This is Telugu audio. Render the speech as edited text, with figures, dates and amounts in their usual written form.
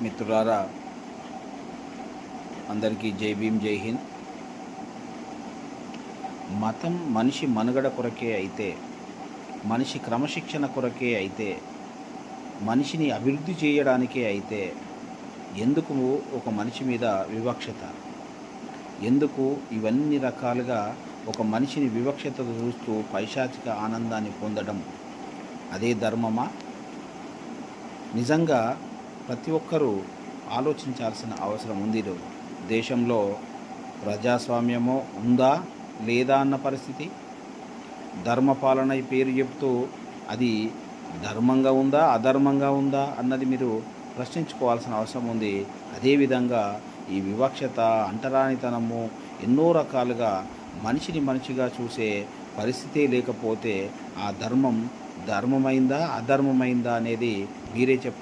మిత్రులారా, అందరికీ జై భీమ్, జై హింద్. మతం మనిషి మనుగడ కొరకే అయితే, మనిషి క్రమశిక్షణ కొరకే అయితే, మనిషిని అభివృద్ధి చేయడానికే అయితే ఎందుకు ఒక మనిషి మీద వివక్షత? ఎందుకు ఇవన్నీ రకాలుగా ఒక మనిషిని వివక్షతతో చూస్తూ పైశాచిక ఆనందాన్ని పొందడం? అదే ధర్మమా? నిజంగా ప్రతి ఒక్కరూ ఆలోచించాల్సిన అవసరం ఉంది. దేశంలో ప్రజాస్వామ్యమో ఉందా లేదా అన్న పరిస్థితి, ధర్మపాలన పేరు చెప్తూ అది ధర్మంగా ఉందా అధర్మంగా ఉందా అన్నది మీరు ప్రశ్నించుకోవాల్సిన అవసరం ఉంది. అదేవిధంగా ఈ వివక్షత, అంటరానితనము ఎన్నో రకాలుగా మనిషిని మనిషిగా చూసే పరిస్థితే లేకపోతే ఆ ధర్మమైందా అధర్మమైందా అనేది మీరే చెప్పాలి.